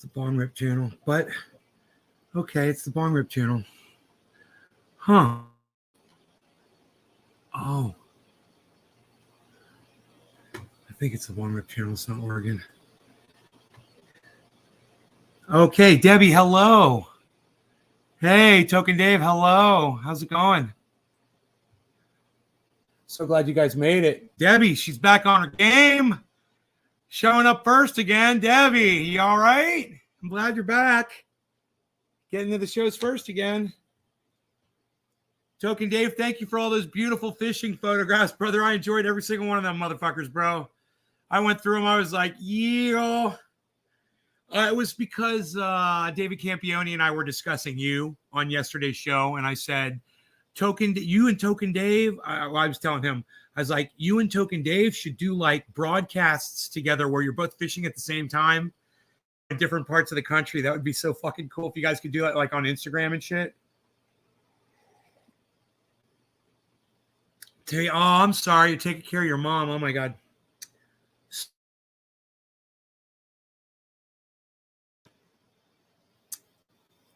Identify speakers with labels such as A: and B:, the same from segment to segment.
A: the Bong Rip channel, but okay, it's the Bong Rip channel. Huh. Oh. I think it's the Bong Rip channel. It's not Oregon. Okay, Debbie, hello. Hey, Token Dave, hello. How's it going? So glad you guys made it. Debbie, she's back on her game. Showing up first again. Debbie, you all right? I'm glad you're back. Getting to the shows first again. Token Dave, thank you for all those beautiful fishing photographs, brother. I enjoyed every single one of them motherfuckers, bro. I went through them. I was like, yeah. It was because David Campione and I were discussing you on yesterday's show, and I said, you and Token Dave, I was telling him, I was like, you and Token Dave should do like broadcasts together where you're both fishing at the same time in different parts of the country. That would be so fucking cool if you guys could do it like on Instagram and shit. Oh, I'm sorry. You're taking care of your mom. Oh my God.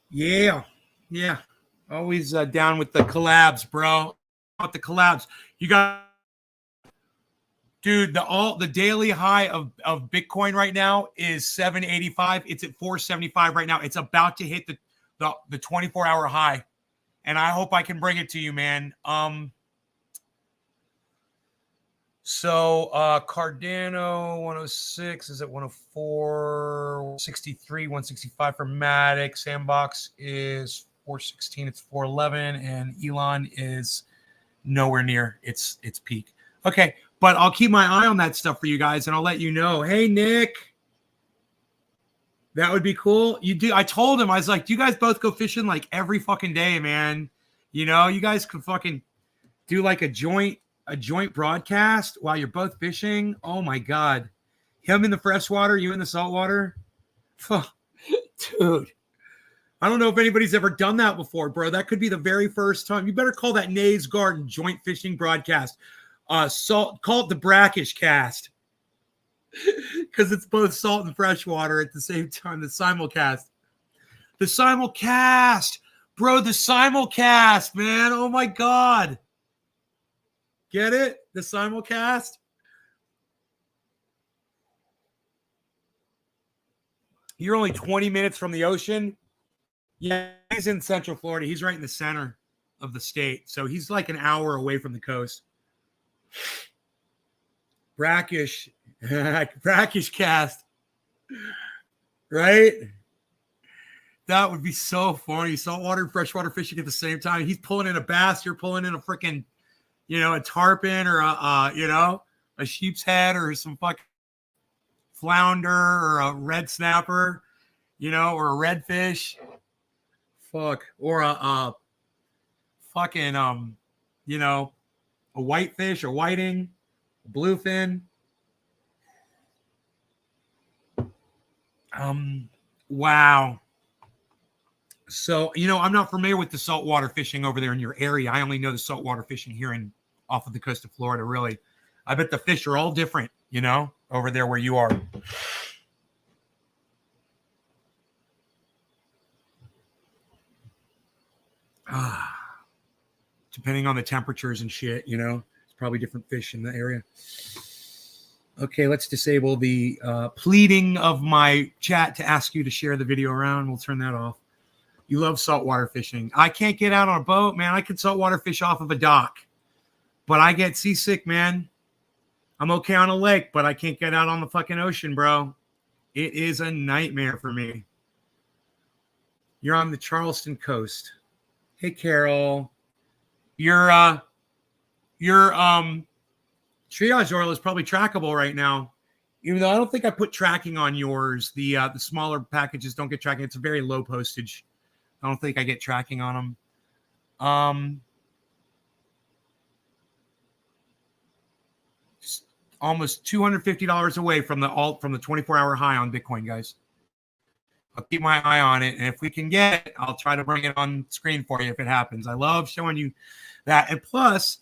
A: Yeah. Yeah. Always down with the collabs, bro. About the collabs. You got, dude, the daily high of Bitcoin right now is 785. It's at 475 right now. It's about to hit the 24-hour high. And I hope I can bring it to you, man. So Cardano 106 is at 104, 63, 165 for Matic. Sandbox is 416, it's 411, and Elon is nowhere near its peak. Okay, but I'll keep my eye on that stuff for you guys, and I'll let you know. Hey, Nick, that would be cool. You do. I told him, I was like, do you guys both go fishing like every fucking day, man? You know, you guys can fucking do like a joint broadcast while you're both fishing. Oh my God. Him in the freshwater, you in the saltwater. Dude. I don't know if anybody's ever done that before, bro. That could be the very first time. You better call that Nays Garden joint fishing broadcast. Call it the Brackish cast. Because it's both salt and freshwater at the same time. The simulcast. The simulcast. Bro, the simulcast, man. Oh my God. Get it? The simulcast? You're only 20 minutes from the ocean. Yeah, he's in Central Florida. He's right in the center of the state. So he's like an hour away from the coast. Brackish cast. Right? That would be so funny. Saltwater and freshwater fishing at the same time. He's pulling in a bass. You're pulling in a freaking, a tarpon or a sheep's head or some fucking flounder or a red snapper, or a redfish. Fuck. Or a fucking, a whitefish, a whiting, a bluefin. Wow. So, I'm not familiar with the saltwater fishing over there in your area. I only know the saltwater fishing here off of the coast of Florida, really. I bet the fish are all different, over there where you are. Depending on the temperatures and shit, it's probably different fish in the area. Okay, let's disable the pleading of my chat to ask you to share the video around. We'll turn that off. You love saltwater fishing. I can't get out on a boat, man. I can saltwater fish off of a dock, but I get seasick, man. I'm okay on a lake, but I can't get out on the fucking ocean, bro. It is a nightmare for me. You're on the Charleston coast. Hey, Carol. Your triage oil is probably trackable right now. Even though I don't think I put tracking on yours. The smaller packages don't get tracking. It's a very low postage. I don't think I get tracking on them. Just almost $250 away from the 24-hour high on Bitcoin, guys. I'll keep my eye on it, and if we can get it, I'll try to bring it on screen for you if it happens. I love showing you that. And plus,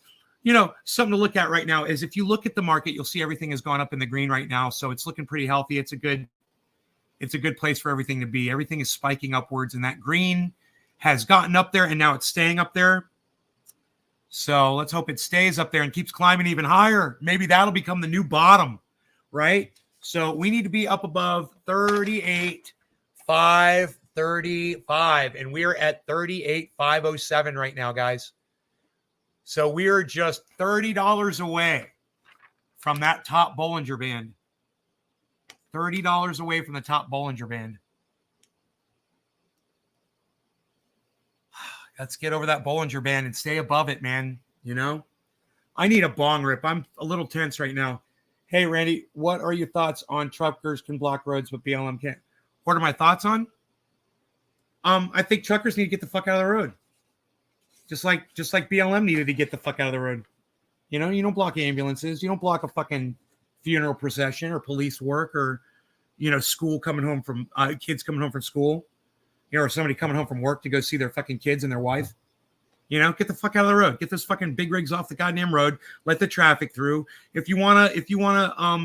A: something to look at right now is if you look at the market, you'll see everything has gone up in the green right now, so it's looking pretty healthy. It's a good it's a good place for everything to be. Everything is spiking upwards, and that green has gotten up there, and now it's staying up there. So let's hope it stays up there and keeps climbing even higher. Maybe that'll become the new bottom, right? So we need to be up above 38,535, and we're at 38,507 right now, guys. So we're just $30 away from that top Bollinger Band. $30 away from the top Bollinger Band. Let's get over that Bollinger Band and stay above it, man. You know, I need a bong rip. I'm a little tense right now. Hey, Randy, what are your thoughts on truckers can block roads, but BLM can't? What are my thoughts on? I think truckers need to get the fuck out of the road. Just like BLM needed to get the fuck out of the road. You know, you don't block ambulances. You don't block a fucking funeral procession or police work or, you know, school coming home from kids coming home from school. You know, or somebody coming home from work to go see their fucking kids and their wife. You know, get the fuck out of the road. Get those fucking big rigs off the goddamn road. Let the traffic through. If you wanna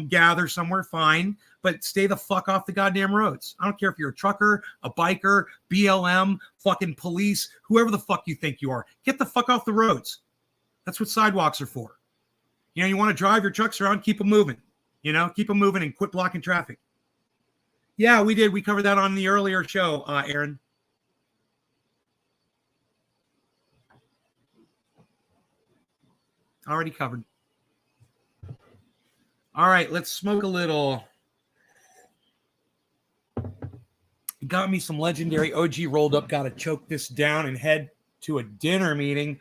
A: gather somewhere, fine, but stay the fuck off the goddamn roads. I don't care if you're a trucker, a biker, BLM, fucking police, whoever the fuck you think you are. Get the fuck off the roads. That's what sidewalks are for. You know, you want to drive your trucks around, keep them moving. You know, keep them moving and quit blocking traffic. Yeah, we did. We covered that on the earlier show, Aaron. Already covered. All right, let's smoke a little. Got me some legendary OG rolled up. Got to choke this down and head to a dinner meeting.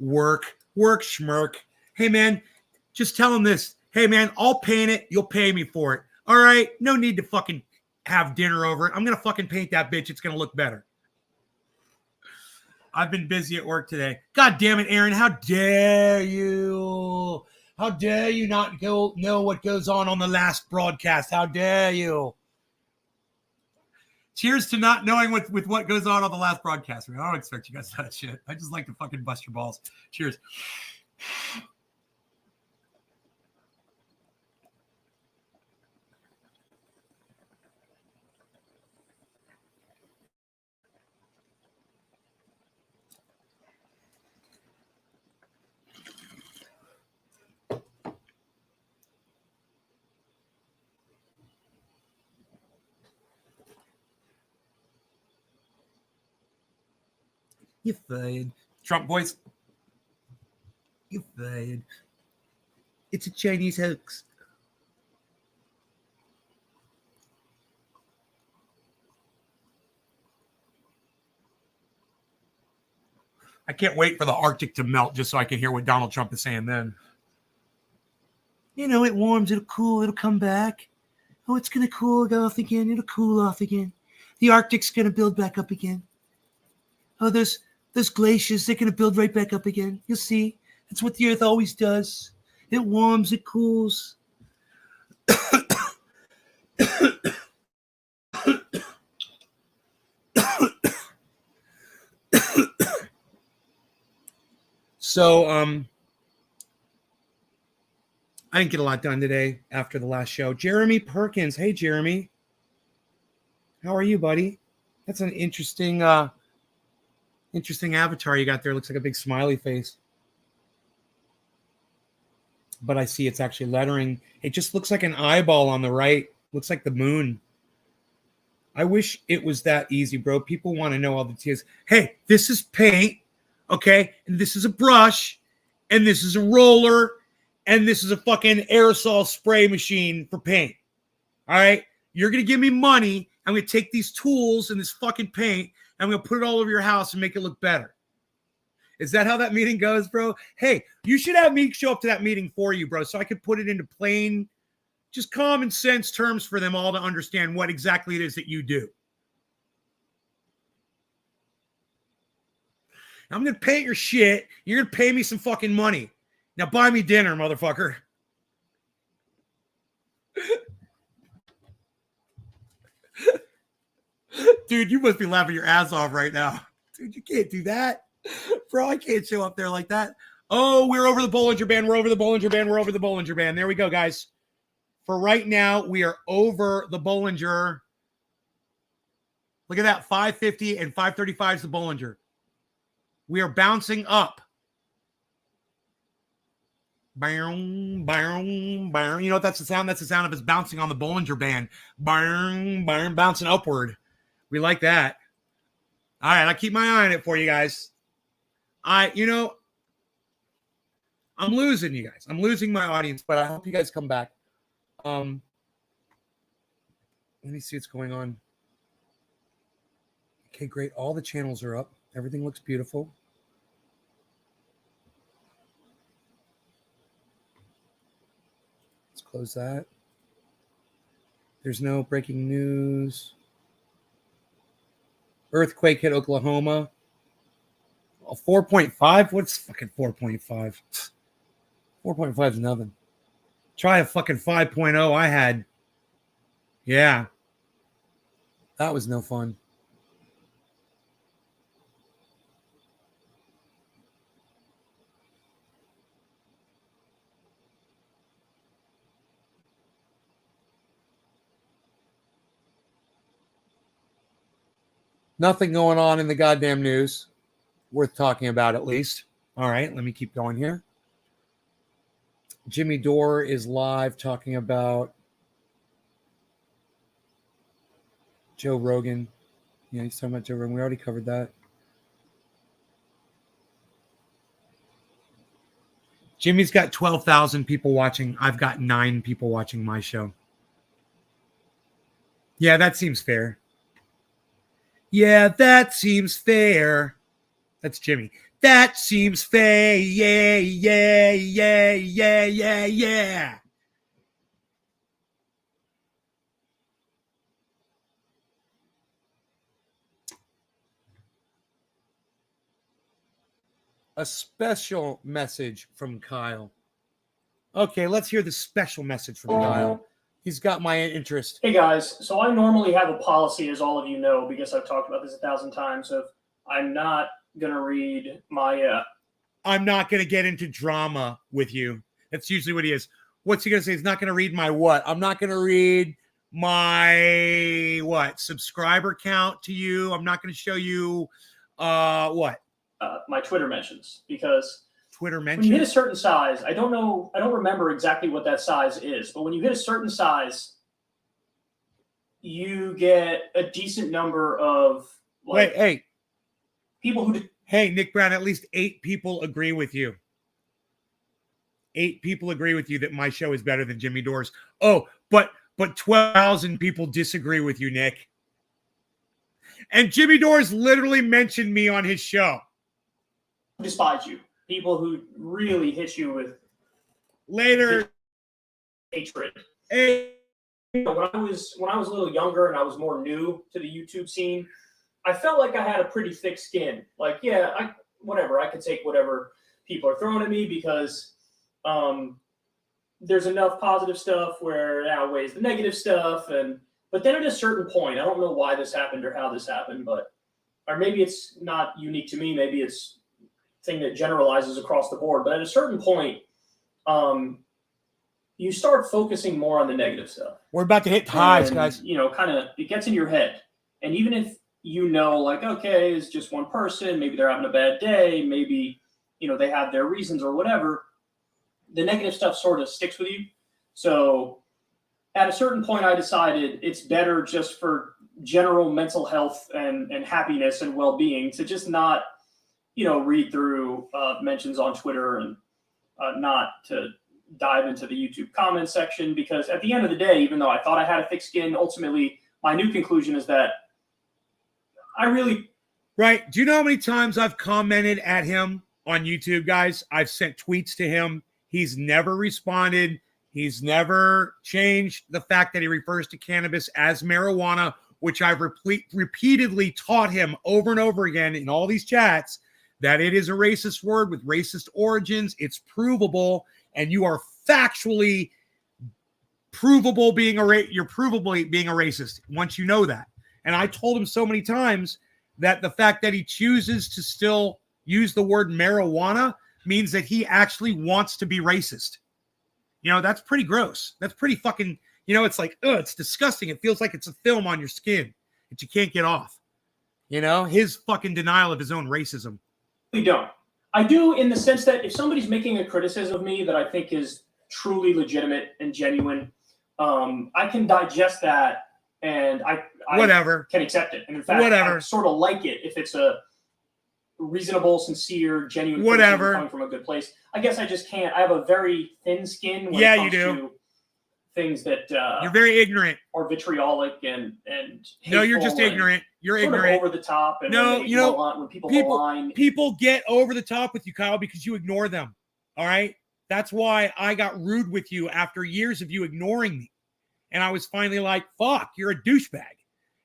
A: Work, schmirk. Hey, man, just tell him this. Hey, man, I'll paint it. You'll pay me for it. All right? No need to fucking have dinner over it. I'm going to fucking paint that bitch. It's going to look better. I've been busy at work today. God damn it, Aaron. How dare you? How dare you not know what goes on the last broadcast? How dare you? Cheers to not knowing with what goes on the last broadcast. I don't expect you guys to that shit. I just like to fucking bust your balls. Cheers. You fired. Trump voice. You fired. It's a Chinese hoax. I can't wait for the Arctic to melt just so I can hear what Donald Trump is saying then. You know, it warms, it'll cool, it'll come back. Oh, it's going to cool off again. It'll cool off again. The Arctic's going to build back up again. Oh, those glaciers, they're going to build right back up again. You'll see. That's what the Earth always does. It warms, it cools. So, I didn't get a lot done today after the last show. Jeremy Perkins. Hey, Jeremy. How are you, buddy? That's an interesting avatar you got there. Looks like a big smiley face. But I see it's actually lettering. It just looks like an eyeball on the right. Looks like the moon. I wish it was that easy, bro. People want to know all the details. Hey, this is paint, okay? And this is a brush, and this is a roller, and this is a fucking aerosol spray machine for paint. All right? You're going to give me money. I'm going to take these tools and this fucking paint, and I'm going to put it all over your house and make it look better. Is that how that meeting goes, bro? Hey, you should have me show up to that meeting for you, bro, so I could put it into plain, just common sense terms for them all to understand what exactly it is that you do. I'm going to paint your shit. You're going to pay me some fucking money. Now buy me dinner, motherfucker. Dude, you must be laughing your ass off right now. Dude, you can't do that. Bro, I can't show up there like that. Oh, we're over the Bollinger Band. We're over the Bollinger Band. We're over the Bollinger Band. There we go, guys. For right now, we are over the Bollinger. Look at that, 550 and 535 is the Bollinger. We are bouncing up. Bang, bang, bang. You know what that's the sound? That's the sound of us bouncing on the Bollinger Band. Bang, bang, bouncing upward. We like that. All right, I'll keep my eye on it for you guys. I'm losing you guys. I'm losing my audience, but I hope you guys come back. Let me see what's going on. Okay, great. All the channels are up. Everything looks beautiful. Let's close that. There's no breaking news. Earthquake hit Oklahoma. 4.5? What's fucking 4.5? 4.5 is nothing. Try a fucking 5.0 I had. Yeah. That was no fun. Nothing going on in the goddamn news. Worth talking about at least. All right, let me keep going here. Jimmy Dore is live talking about Joe Rogan. Yeah, he's talking about Joe Rogan. We already covered that. Jimmy's got 12,000 people watching. I've got 9 people watching my show. Yeah, that seems fair. Yeah, that seems fair. That's Jimmy. That seems fair. Yeah, yeah, yeah, yeah, yeah, yeah. A special message from Kyle. Okay, let's hear the special message from Kyle. He's got my interest.
B: Hey guys, so I normally have a policy, as all of you know, because I've talked about this 1,000 times, of I'm not going to read my...
A: I'm not going to get into drama with you. That's usually what he is. What's he going to say? He's not going to read my what? I'm not going to read my what? Subscriber count to you. I'm not going to show you what?
B: My Twitter mentions, because
A: Twitter mentions.
B: When you hit a certain size, I don't remember exactly what that size is, but when you hit a certain size, you get a decent number of people who...
A: Hey, Nick Brown, at least 8 people agree with you. 8 people agree with you that my show is better than Jimmy Dore's. Oh, but 12,000 people disagree with you, Nick. And Jimmy Dore's literally mentioned me on his show.
B: Despise you. People who really hit you with
A: later
B: hatred.
A: Hey.
B: When I was a little younger and I was more new to the YouTube scene, I felt like I had a pretty thick skin. Like, yeah, I could take whatever people are throwing at me, because there's enough positive stuff where it outweighs the negative stuff. But then at a certain point, I don't know why this happened or how this happened, or maybe it's not unique to me. Maybe it's a thing that generalizes across the board. But at a certain point, you start focusing more on the negative stuff.
A: We're about to hit highs, guys.
B: It gets in your head. And even if like, okay, it's just one person, maybe they're having a bad day, maybe, they have their reasons or whatever, the negative stuff sort of sticks with you. So at a certain point, I decided it's better, just for general mental health and happiness and well-being, to just not, read through mentions on Twitter, and not to dive into the YouTube comment section, because at the end of the day, even though I thought I had a thick skin, ultimately my new conclusion is that
A: Right. Do you know how many times I've commented at him on YouTube, guys? I've sent tweets to him. He's never responded. He's never changed the fact that he refers to cannabis as marijuana, which I've repeatedly taught him over and over again in all these chats, that it is a racist word with racist origins. It's provable, and you are factually provable being you're provably being a racist once you know that. And I told him so many times that the fact that he chooses to still use the word marijuana means that he actually wants to be racist. You know, that's pretty gross. That's pretty fucking, you know, it's like, it's disgusting. It feels like it's a film on your skin that you can't get off. You know, his fucking denial of his own racism.
B: We don't. I do, in the sense that if somebody's making a criticism of me that I think is truly legitimate and genuine, I can digest that, and I
A: whatever
B: can accept it. And in fact, I sort of like it if it's a reasonable, sincere, genuine
A: whatever
B: coming from a good place. I guess I just can't. I have a very thin skin when
A: yeah,
B: it comes
A: you do.
B: to things that
A: you're very ignorant
B: or vitriolic and
A: no, you're just ignorant. You're ignorant,
B: over the top. And
A: no,
B: when
A: you know,
B: when people
A: get over the top with you, Kyle, because you ignore them. All right, that's why I got rude with you after years of you ignoring me, and I was finally like, "Fuck, you're a douchebag."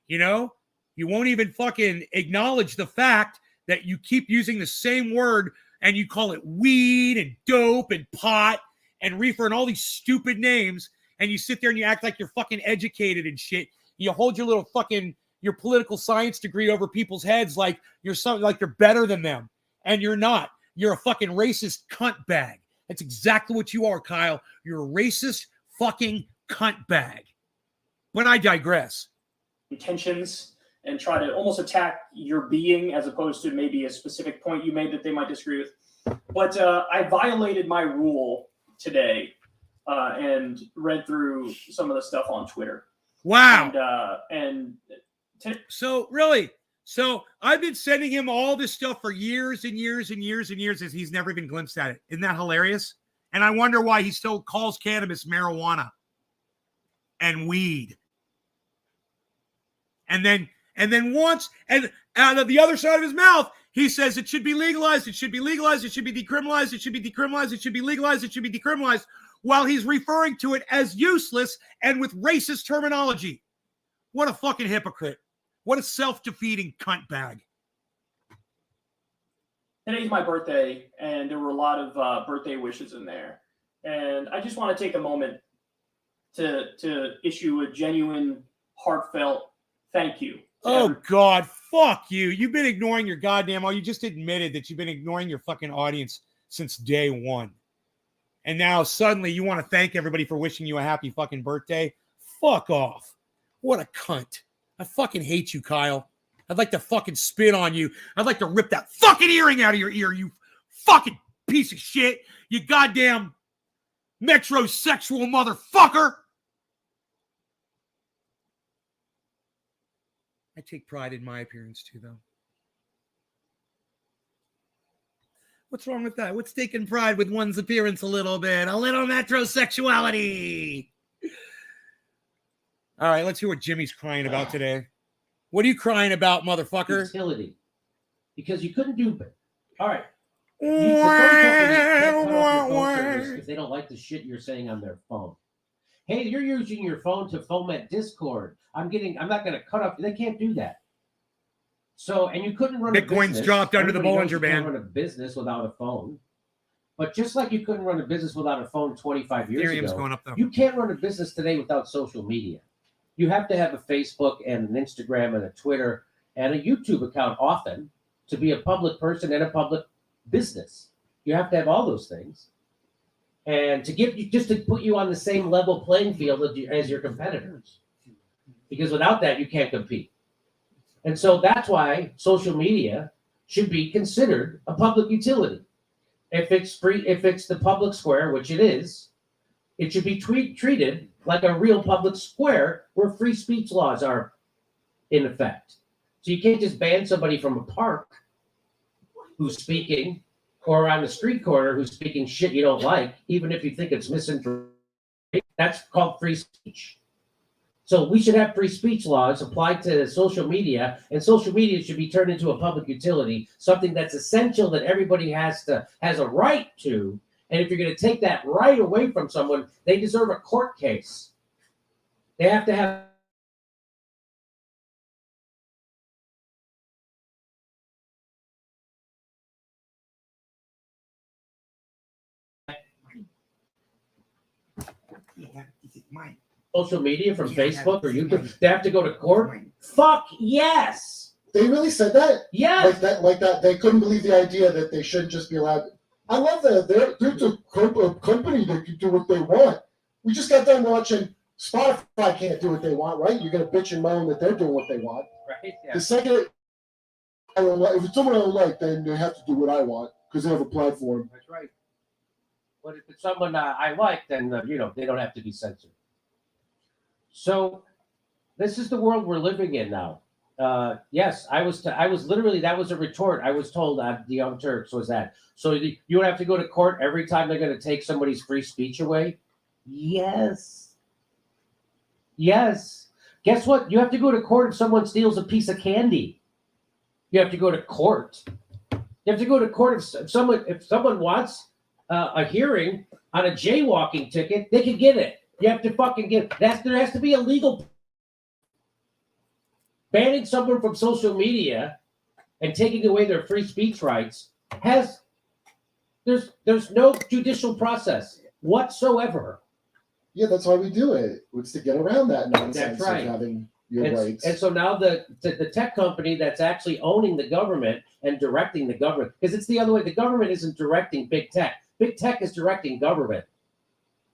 A: You know, you won't even fucking acknowledge the fact that you keep using the same word and you call it weed and dope and pot and reefer and all these stupid names. And you sit there and you act like you're fucking educated and shit. You hold your little fucking, your political science degree over people's heads like you're something, like you're better than them. And you're not. You're a fucking racist cunt bag. That's exactly what you are, Kyle. You're a racist fucking cunt bag. But I digress.
B: Intentions and try to almost attack your being as opposed to maybe a specific point you made that they might disagree with. But I violated my rule today and read through some of the stuff on Twitter.
A: Wow. So I've been sending him all this stuff for years and years and years and years, as he's never even glimpsed at it. Isn't that hilarious? And I wonder why he still calls cannabis marijuana and weed. And then once, and out of the other side of his mouth, he says it should be legalized, it should be legalized, it should be decriminalized, it should be decriminalized, it should be legalized, it should be decriminalized, while he's referring to it as useless and with racist terminology. What a fucking hypocrite. What a self-defeating cunt bag.
B: Today's my birthday, and there were a lot of birthday wishes in there. And I just want to take a moment to issue a genuine, heartfelt thank you.
A: Oh, God, fuck you. You've been ignoring your goddamn, you just admitted that you've been ignoring your fucking audience since day one. And now suddenly you want to thank everybody for wishing you a happy fucking birthday? Fuck off. What a cunt. I fucking hate you, Kyle. I'd like to fucking spit on you. I'd like to rip that fucking earring out of your ear, you fucking piece of shit. You goddamn metrosexual motherfucker. I take pride in my appearance too, though. What's wrong with that? What's taking pride with one's appearance a little bit? A little metrosexuality. All right, let's hear what Jimmy's crying about today. What are you crying about, motherfucker?
C: Utility. Because you couldn't do it. All right. If they don't like the shit you're saying on their phone. Hey, you're using your phone to foment discord. I'm not going to cut off. They can't do that. So, and you couldn't run
A: Bitcoin's
C: a business.
A: dropped under the Bollinger Band.
C: You can't run a business without a phone. But just like you couldn't run a business without a phone 25 years
A: Ethereum's
C: ago,
A: going up, though.
C: You can't run a business today without social media. You have to have a Facebook and an Instagram and a Twitter and a YouTube account often to be a public person and a public business. You have to have all those things. And to give you, just to put you on the same level playing field as your competitors. Because without that, you can't compete. And so that's why social media should be considered a public utility. If it's free, if it's the public square, which it is, it should be treated like a real public square where free speech laws are in effect. So you can't just ban somebody from a park who's speaking, or on the street corner who's speaking shit you don't like, even if you think it's misinformation. That's called free speech. So we should have free speech laws applied to social media, and social media should be turned into a public utility, something that's essential that everybody has a right to. And if you're going to take that right away from someone, they deserve a court case. They have to have. Social media from Facebook or YouTube, they have to go to court? Fuck yes!
D: They really said that?
C: Yes!
D: Like that, they couldn't believe the idea that they shouldn't just be allowed. I love that. They're a company that can do what they want. We just got done watching Spotify can't do what they want, right? You're going to bitch and moan that they're doing what they want.
C: Right? Yeah.
D: The second, if it's someone I don't like, then they have to do what I want because they have a platform.
C: That's right. But if it's someone I like, then they don't have to be censored. So this is the world we're living in now. Yes, I was literally, that was a retort. I was told the Young Turks was that. So you would have to go to court every time they're going to take somebody's free speech away? Yes. Yes. Guess what? You have to go to court if someone steals a piece of candy. You have to go to court. You have to go to court if someone wants a hearing on a jaywalking ticket, they can get it. You have to fucking get it. There has to be a legal. Banning someone from social media and taking away their free speech rights there's no judicial process whatsoever.
D: Yeah, that's why we do it. It's to get around that nonsense
C: That's right.
D: of having your rights.
C: And so now the tech company that's actually owning the government and directing the government, because it's the other way. The government isn't directing big tech. Big tech is directing government.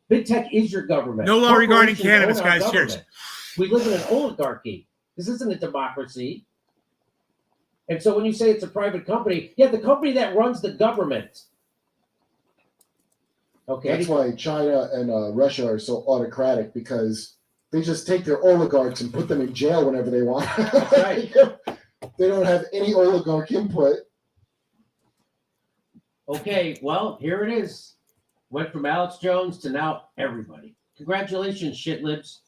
C: Big tech is your government.
A: No law regarding
C: Corporations
A: cannabis,
C: own our
A: guys. Cheers.
C: government. We live in an oligarchy. This isn't a democracy. And so when you say it's a private company, yeah, the company that runs the government. Okay.
D: That's why China and Russia are so autocratic, because they just take their oligarchs and put them in jail whenever they want.
C: That's right.
D: They don't have any oligarch input.
C: Okay, well, here it is. Went from Alex Jones to now everybody. Congratulations, shitlibs.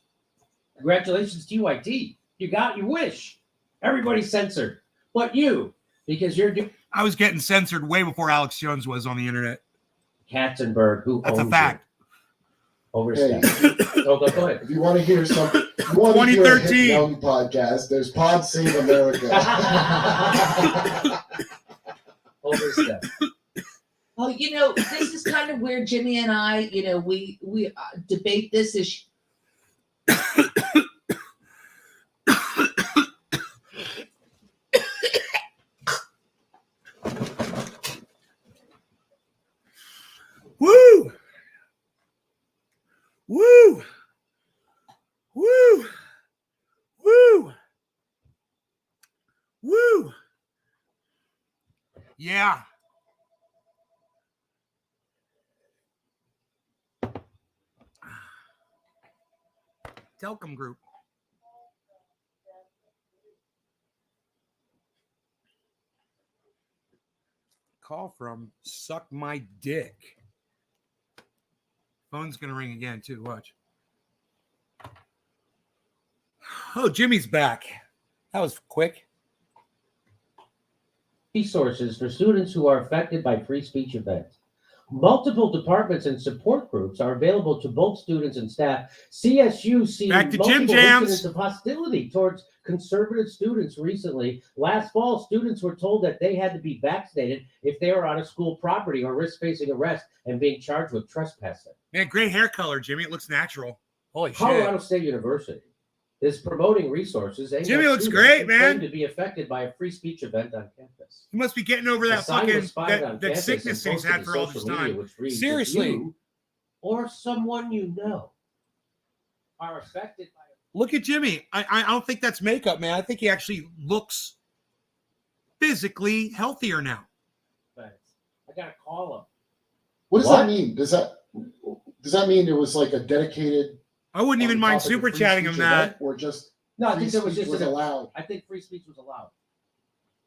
C: Congratulations to UIT. You got your wish. Everybody's censored. But you, because you're
A: I was getting censored way before Alex Jones was on the internet.
C: Katzenberg, who
A: That's
C: owns
A: a fact.
C: Overstep. Go ahead.
D: If you want to hear something, you want to hear a
A: 2013
D: Hit Young podcast, there's Pod Save America.
C: Overstep.
E: Oh, this is kind of where Jimmy and I, we debate this issue.
A: Woo! Woo! Woo! Woo! Woo! Yeah. Telcom Group. Call from Suck My Dick. Phone's gonna ring again too. Watch. Oh, Jimmy's back. That was quick.
C: Resources for students who are affected by free speech events. Multiple departments and support groups are available to both students and staff. CSU seen
A: Back to
C: multiple
A: Jim Jams.
C: incidents of hostility towards conservative students recently. Last fall, students were told that they had to be vaccinated if they were on a school property or risk facing arrest and being charged with trespassing.
A: Man, great hair color, Jimmy. It looks natural. Holy
C: Colorado
A: shit.
C: State University is promoting resources.
A: Jimmy looks great, man.
C: To be affected by a free speech event on campus.
A: He must be getting over that
C: sign was
A: fucking
C: spotted on
A: that
C: campus
A: sickness
C: and
A: he's
C: posted
A: had
C: to
A: for all this
C: social media,
A: time.
C: which reads,
A: Seriously.
C: if you or someone you know are affected by
A: Look at Jimmy. I don't think that's makeup, man. I think he actually looks physically healthier now.
C: events. I gotta call him.
D: What does
C: What?
D: that mean? Does that mean it was like a dedicated?
A: I wouldn't even mind
D: topic of
A: super
D: free
A: chatting
D: speech
A: him that.
D: event, or just
C: No, I
D: free
C: think there was
D: speech
C: just
D: allowed.
C: I think free speech was allowed.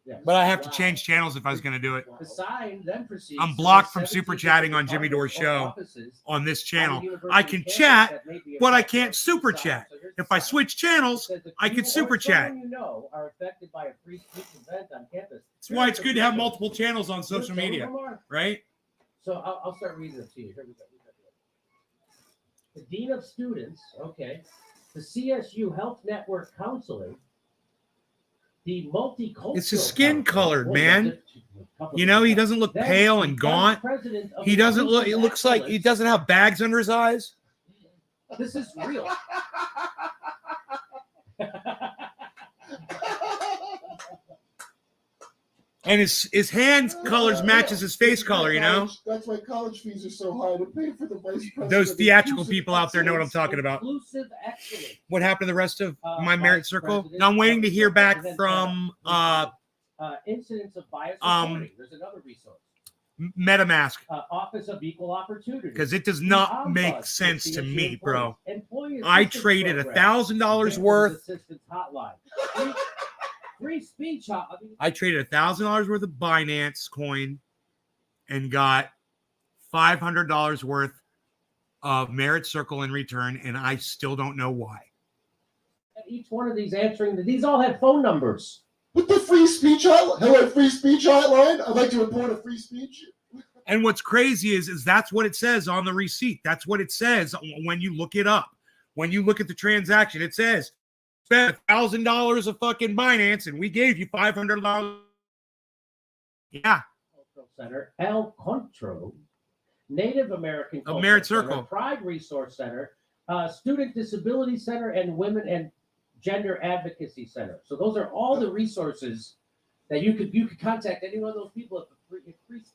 C: Yeah.
A: But I have to
C: Wow.
A: change channels if I was going to do it
C: The sign then proceeds.
A: I'm
C: to
A: blocked
C: list
A: from
C: 17
A: super chatting on
C: different
A: Jimmy Dore's
C: departments or
A: show
C: offices
A: on this
C: on the
A: channel.
C: university
A: I can
C: campus
A: chat,
C: that may be
A: but I
C: affected
A: can't
C: by
A: super
C: the sign.
A: chat.
C: So here's the
A: If I
C: sign.
A: switch
C: It
A: channels,
C: says, if
A: I
C: you
A: can
C: or
A: super chat.
C: someone you know are affected by a free speech event on campus.
A: That's why it's good to have multiple channels on social
C: Some of
A: media,
C: them are.
A: right?
C: So I'll start reading it to you. Here we go. The Dean of Students, okay. The CSU Health Network Counseling. The Multicultural.
A: It's his skin
C: Council.
A: colored,
C: Oh,
A: man.
C: that's a couple
A: You know, he
C: of
A: doesn't look
C: Then
A: pale
C: the
A: and
C: Vice
A: gaunt.
C: President of
A: He doesn't look, it
C: Inclusive
A: looks like he
C: Excellence.
A: doesn't have bags under his eyes.
C: This is real.
A: And his hand colors matches his face color, you know?
D: That's why college fees are so high to pay for the vice president.
A: Those
D: of
A: theatrical
D: inclusive
A: people out there know what I'm
D: excellence.
A: talking about.
C: Inclusive excellence.
A: What happened to the rest of my
C: Vice
A: merit circle?
C: President
A: Now I'm waiting to
C: of-
A: hear back
C: President,
A: from
C: incidents of bias reporting. There's another resource.
A: MetaMask,
C: Office of Equal Opportunity.
A: because it does
C: The
A: not
C: Ombuds
A: make
C: for
A: sense to
C: CSU
A: me, bro.
C: Employee
A: I
C: assistance
A: traded
C: program.
A: $1,000
C: Victims
A: worth.
C: Assistance Hotline. Free speech.
A: I traded $1,000 worth of Binance coin and got $500 worth of Merit Circle in return, and I still don't know why.
C: Each one of these these all have phone numbers.
D: With the free speech hotline, hello, free speech hotline. I'd like to report a free speech.
A: And what's crazy is that's what it says on the receipt. That's what it says when you look it up. When you look at the transaction, it says spent $1,000 of fucking Binance and we gave you $500. Yeah.
C: Cultural Center, El Contro, Native American Cultural
A: Merit
C: Center,
A: Circle.
C: Pride Resource Center, Student Disability Center, and Women and Gender Advocacy Center. So those are all the resources that you could contact any one of those people at free speech.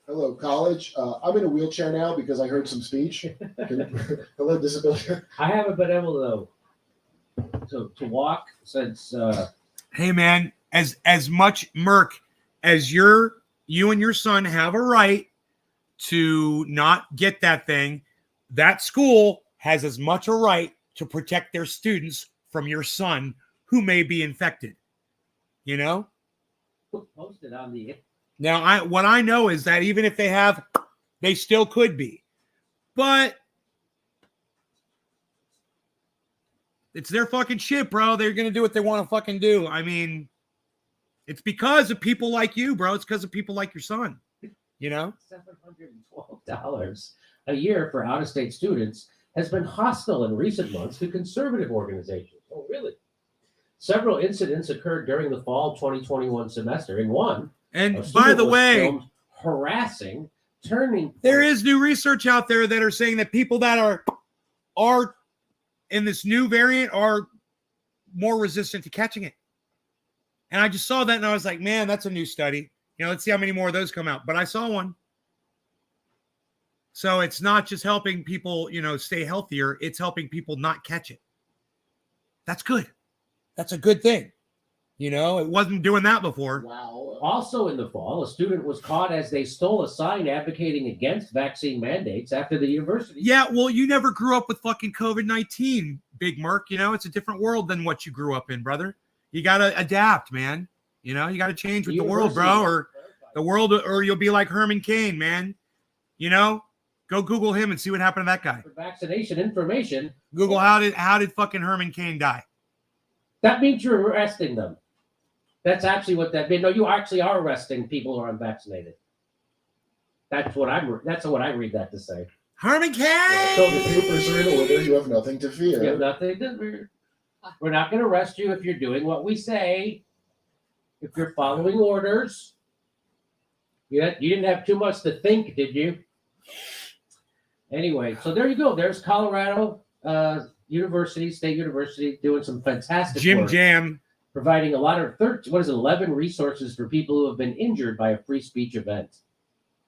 D: Hello, college. I'm in a wheelchair now because I heard some speech. Hello, disability.
C: I haven't been able to walk since.
A: Hey man, as much Merc as you and your son have a right to not get that thing, that school has as much a right to protect their students from your son who may be infected. You know?
C: Posted on the.
A: Now, what I know is that even if they have, they still could be. But it's their fucking shit, bro. They're going to do what they want to fucking do. I mean, it's because of people like you, bro. It's because of people like your son, you know?
C: $712 a year for out-of-state students has been hostile in recent months to conservative organizations. Oh, really? Several incidents occurred during the fall 2021 semester. In one,
A: And by the way,
C: harassing, turning.
A: There is new research out there that are saying that people that are in this new variant are more resistant to catching it. And I just saw that and I was like, man, that's a new study. You know, let's see how many more of those come out. But I saw one. So it's not just helping people, you know, stay healthier. It's helping people not catch it. That's good. That's a good thing. You know, it wasn't doing that before.
D: Wow.
C: Also in the fall, a student was caught as they stole a sign advocating against vaccine mandates after the university.
A: Yeah, well, you never grew up with fucking COVID-19, Big Merc. You know, it's a different world than what you grew up in, brother. You got to adapt, man. You know, you got to change with the world, bro, or the world, or you'll be like Herman Cain, man. You know, go Google him and see what happened to that guy.
C: For vaccination information.
A: Google how did fucking Herman Cain die?
C: That means you're arresting them. That's actually what that means. No, you actually are arresting people who are unvaccinated. That's what I read that to say.
A: Herman Cain.
D: So the papers are in order. You have nothing to fear.
C: You have nothing to. We're not going to arrest you if you're doing what we say. If you're following orders. You didn't have too much to think, did you? Anyway, so there you go. There's Colorado State University, doing some fantastic
A: Jim
C: work.
A: Jam.
C: Providing a lot of 11 resources for people who have been injured by a free speech event.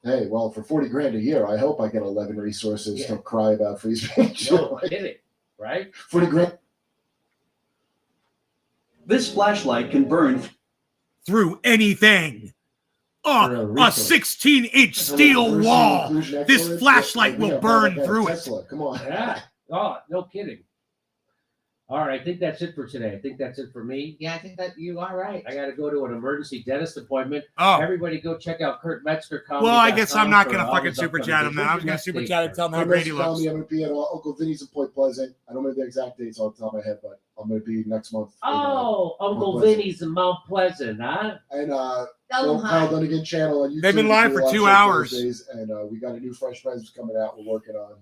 D: Hey, well, for $40,000 a year, I hope I get 11 resources to cry about free speech.
C: No kidding, right?
D: $40,000.
F: This flashlight can burn
A: Through anything. Oh, a 16-inch steel wall. This flashlight will burn through it.
D: Tesla, come on.
C: Yeah. Oh, no kidding. All right, I think that's it for today. I think that's it for me.
E: Yeah, I think that you are right.
C: I got to go to an emergency dentist appointment.
A: Oh,
C: Everybody go check out Kurt Metzger.
A: well, I guess I'm not going to
C: for all
A: fucking
C: his
A: super
C: upcoming
A: chat him then. I was
C: things.
A: going to super chat and tell him how
D: Hey,
A: great he
D: tell
A: looks.
D: me I'm going to be at Uncle Vinny's in Point Pleasant. I don't know the exact dates off the top of my head, but I'm going to be next month.
C: Oh, Uncle
D: Mount Pleasant.
C: Vinny's in Mount Pleasant, huh?
D: And
E: Tell them
D: Kyle
E: hi.
D: Dunnigan channel on YouTube.
A: They've been live
D: We do
A: for
D: a
A: 2
D: live show
A: hours.
D: Thursdays, and we got a new Fresh Friends coming out. We're working on.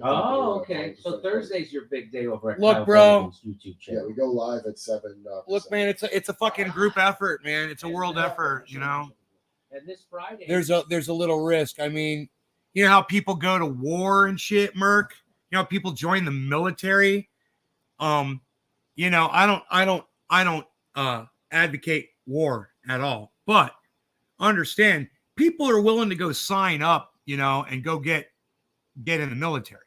C: Oh, okay. So Thursday's your big day over at
A: Look,
C: Kyle
A: bro.
C: Dunnigan's YouTube
D: Yeah,
C: channel.
D: we go live at 7.
A: Look, man, it's a fucking group effort, man. It's a world effort, you know.
C: And this Friday,
A: There's a little risk. I mean, you know how people go to war and shit, Merc? You know, people join the military. You know, I don't advocate war. at all. But understand, people are willing to go sign up, you know, and go get in the military.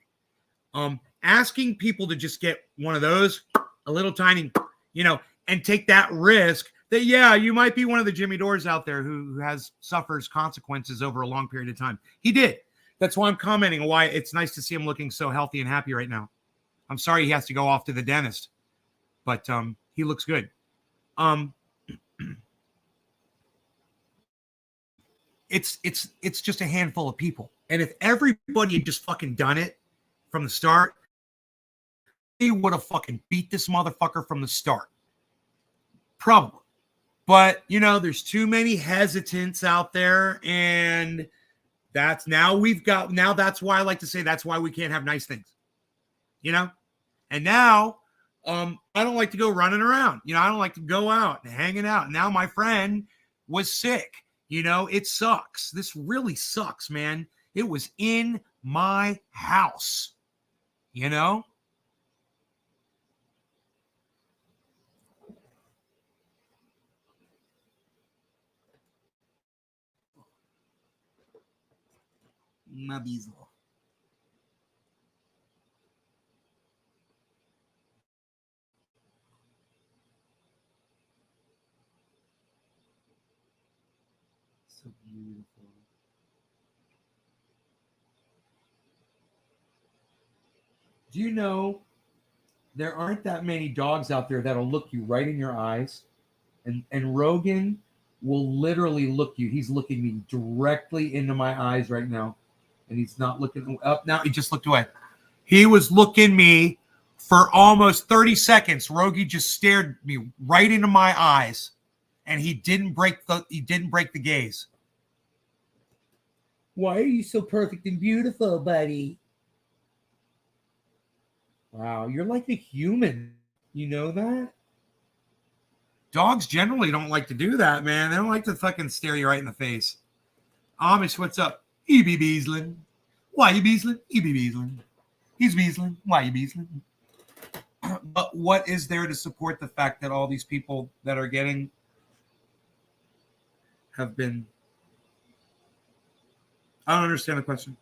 A: Asking people to just get one of those, a little tiny, you know, and take that risk that, yeah, you might be one of the Jimmy Dores out there who suffers consequences over a long period of time. He did. That's why I'm commenting why it's nice to see him looking so healthy and happy right now. I'm sorry he has to go off to the dentist, but he looks good. It's just a handful of people. And if everybody had just fucking done it from the start, they would have fucking beat this motherfucker from the start. Probably. But, you know, there's too many hesitants out there. And that's why I like to say that's why we can't have nice things. You know? And now, I don't like to go running around. You know, I don't like to go out and hanging out. Now my friend was sick. You know, it sucks. This really sucks, man. It was in my house. You know? My bezel. So beautiful. Do you know there aren't that many dogs out there that'll look you right in your eyes? And Rogan will literally look you. He's looking me directly into my eyes right now. And he's not looking up now. He just looked away. He was looking me for almost 30 seconds. Rogie just stared me right into my eyes. And he didn't break the gaze. Why are you so perfect and beautiful, buddy? Wow, you're like a human. You know that? Dogs generally don't like to do that, man. They don't like to fucking stare you right in the face. Amish, what's up? He be beasling. Why you beasling? He be beasling. He's beasling. Why you beasling? But what is there to support the fact that all these people that are getting have been... I don't understand the question.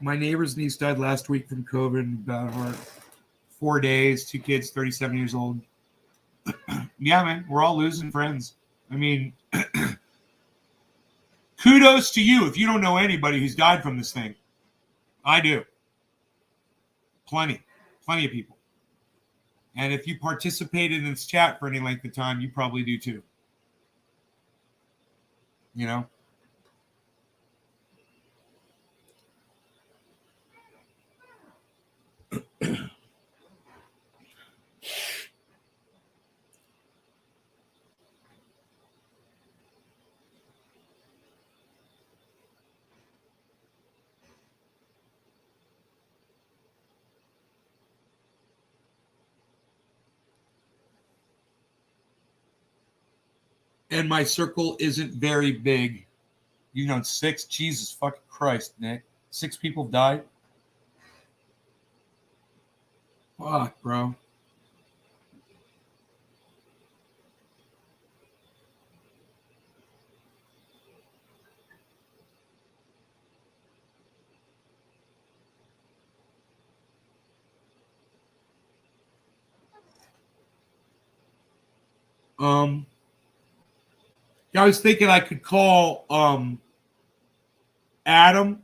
A: My neighbor's niece died last week from COVID. About 4 days, 2 kids, 37 years old. Yeah, man, we're all losing friends. I mean, kudos to you if you don't know anybody who's died from this thing. I do. Plenty of people. And if you participated in this chat for any length of time, you probably do too. You know? And my circle isn't very big. You know, 6? Jesus fucking Christ, Nick. 6 people died? Fuck, bro. Yeah, I was thinking I could call Adam,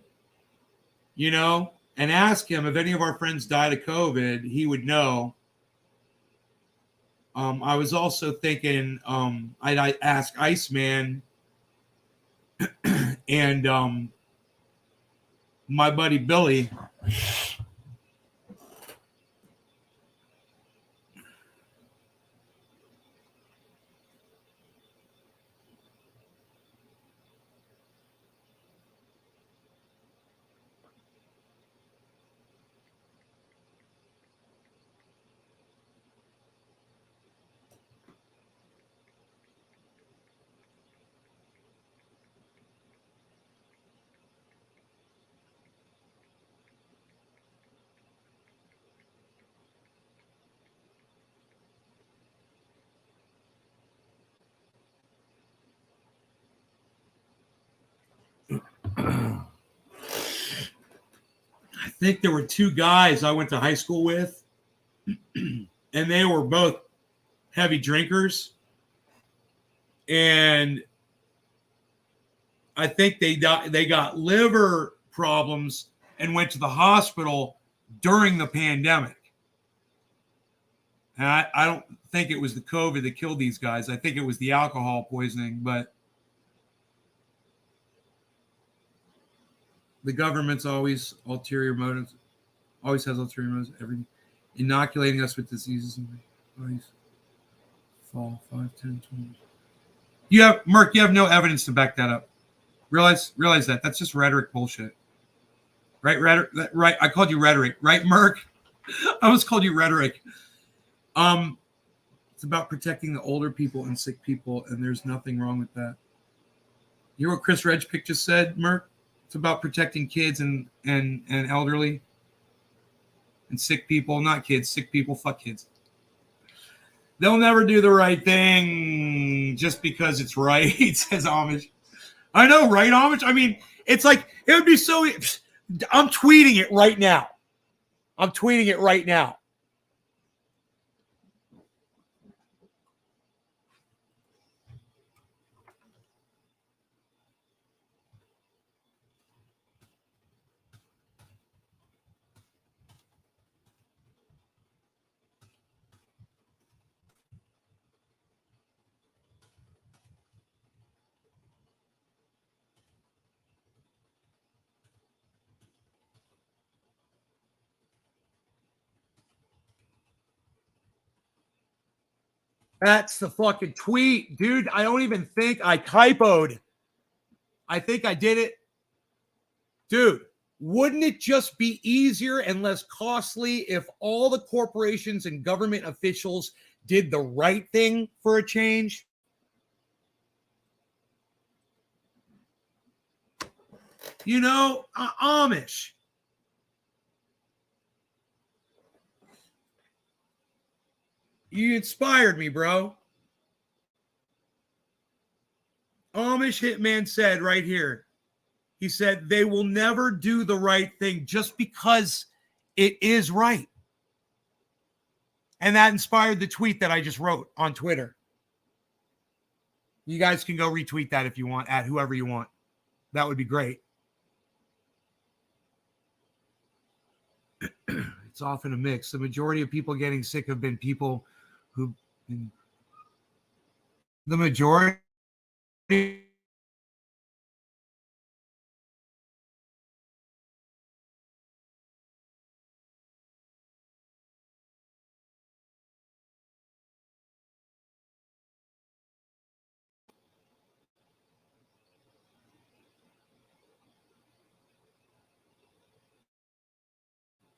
A: you know, and ask him if any of our friends died of COVID. He would know. I was also thinking I'd ask Iceman and my buddy Billy. I think there were two guys I went to high school with, and they were both heavy drinkers. And I think they got liver problems and went to the hospital during the pandemic. And I don't think it was the COVID that killed these guys. I think it was the alcohol poisoning, but the government's always ulterior motives, always has ulterior motives, everything. Inoculating us with diseases and bodies. Fall 5, 10, 20. You have, Merc, you have no evidence to back that up. Realize that. That's just rhetoric bullshit. Right? Rhetoric, right? I called you rhetoric, right, Merc? I almost called you rhetoric. It's about protecting the older people and sick people, and there's nothing wrong with that. You know what Chris Redpick just said, Merc? It's about protecting kids and elderly and sick people. Not kids, sick people. Fuck kids. They'll never do the right thing just because it's right, says Amish. I know, right, Amish? I mean, it's like, it would be so... I'm tweeting it right now. That's the fucking tweet, dude. I don't even think I typoed. I think I did it. Dude, wouldn't it just be easier and less costly if all the corporations and government officials did the right thing for a change? You know, Amish. You inspired me, bro. Amish Hitman said right here, he said, they will never do the right thing just because it is right. And that inspired the tweet that I just wrote on Twitter. You guys can go retweet that if you want, at whoever you want. That would be great. It's often a mix. The majority of people getting sick have been people who... The majority...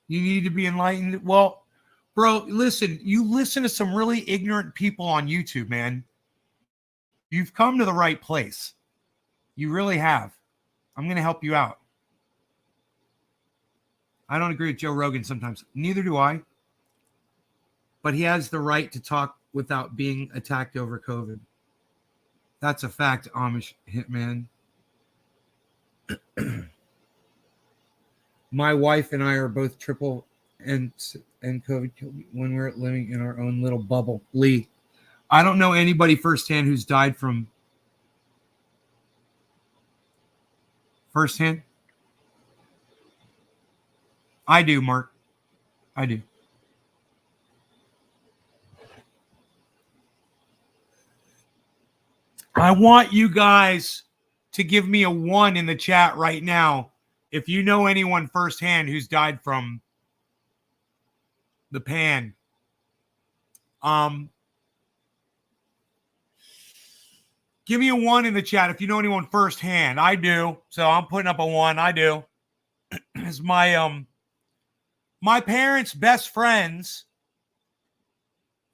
A: You need to be enlightened. Well, bro, listen, you listen to some really ignorant people on YouTube, man. You've come to the right place. You really have. I'm going to help you out. I don't agree with Joe Rogan sometimes. Neither do I. But he has the right to talk without being attacked over COVID. That's a fact, Amish Hitman. My wife and I are both triple and COVID killed me when we're living in our own little bubble. Lee, I don't know anybody firsthand who's died from firsthand. I do, Mark. I do. I want you guys to give me a 1 in the chat right now if you know anyone firsthand who's died from the pan. Give me a 1 in the chat if you know anyone firsthand. I do. So I'm putting up a 1. I do. It's my my parents' best friends,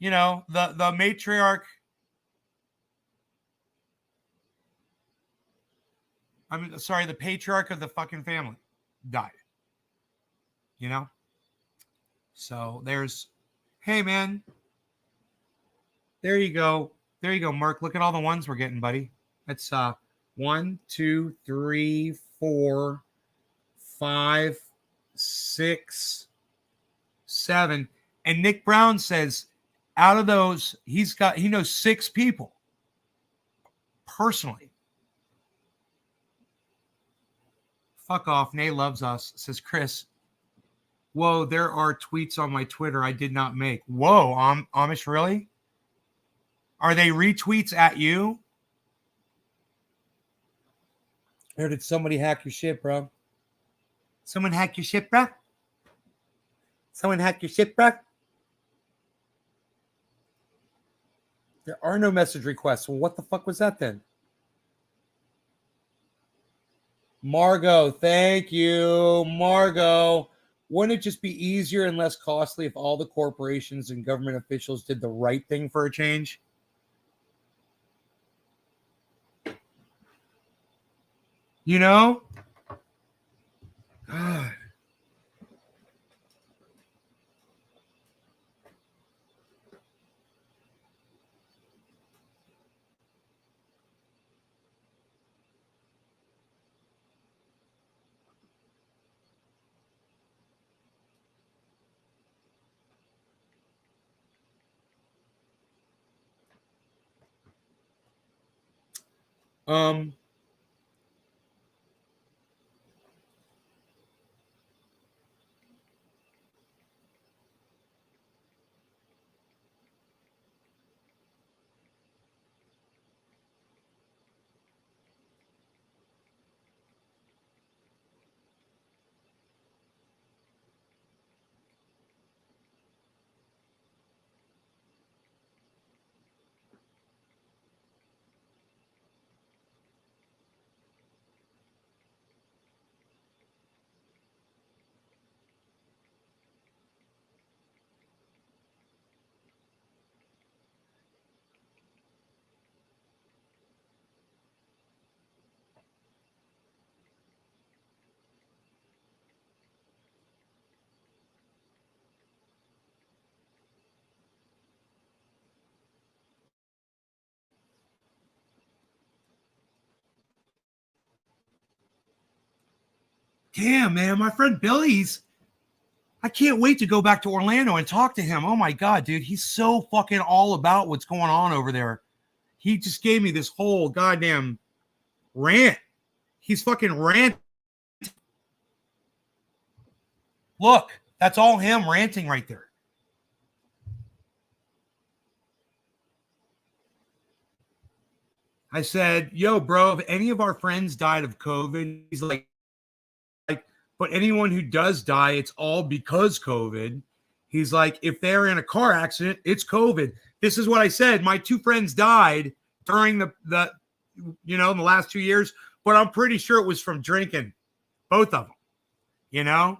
A: you know, the matriarch. The patriarch of the fucking family died. You know? So there's, hey man, there you go. There you go, Mark. Look at all the ones we're getting, buddy. That's 1, 2, 3, 4, 5, 6, 7. And Nick Brown says out of those, he knows 6 people personally. Fuck off. Nay loves us, says Chris. Whoa, there are tweets on my Twitter I did not make. Whoa, Amish, really? Are they retweets at you? Or did somebody hack your shit, bro? Someone hack your shit, bro? Someone hack your shit, bro? There are no message requests. Well, what the fuck was that then? Margot, thank you. Margot, wouldn't it just be easier and less costly if all the corporations and government officials did the right thing for a change? You know? God. Um, damn, man, my friend Billy's. I can't wait to go back to Orlando and talk to him. Oh my God, dude. He's so fucking all about what's going on over there. He just gave me this whole goddamn rant. He's fucking rant. Look, that's all him ranting right there. I said, yo, bro, if any of our friends died of COVID, he's like, but anyone who does die, it's all because COVID. He's like, if they're in a car accident, it's COVID. This is what I said. My 2 friends died during the in the last 2 years, but I'm pretty sure it was from drinking, both of them,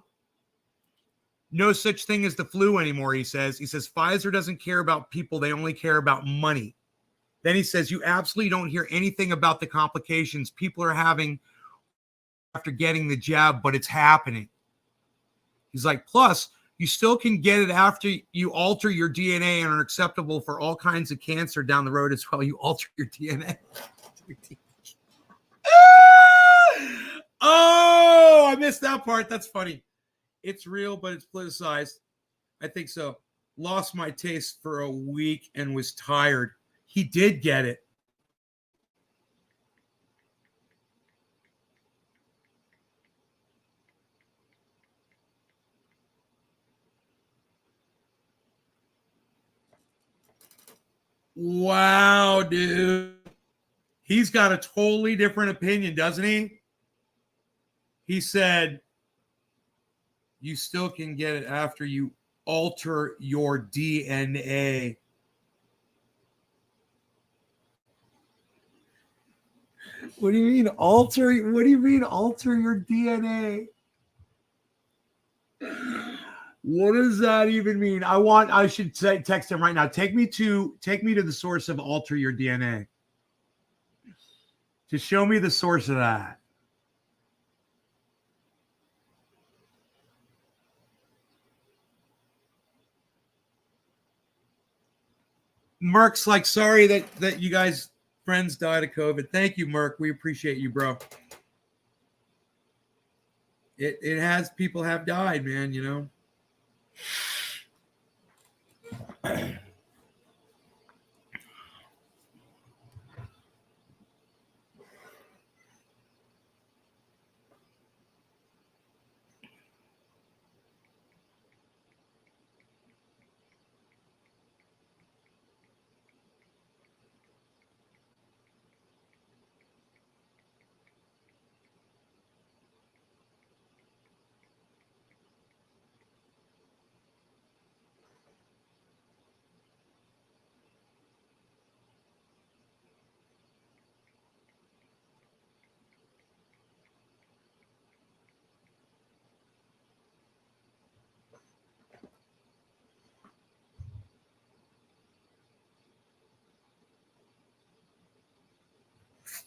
A: No such thing as the flu anymore, he says. He says, Pfizer doesn't care about people. They only care about money. Then he says, you absolutely don't hear anything about the complications people are having after getting the jab, but it's happening. He's like, plus, you still can get it after you alter your DNA and are acceptable for all kinds of cancer down the road as well. You alter your DNA. Oh, I missed that part. That's funny. It's real, but it's politicized. I think so. Lost my taste for a week and was tired. He did get it. Wow, dude. He's got a totally different opinion, doesn't he? He said, you still can get it after you alter your DNA. What do you mean alter? What do you mean alter your DNA? What does that even mean? I should say, text him right now. Take me to the source of alter your DNA. Just show me the source of that. Merck's like, sorry that you guys friends died of COVID. Thank you, Merck. We appreciate you, bro. It has, people have died, man, you know.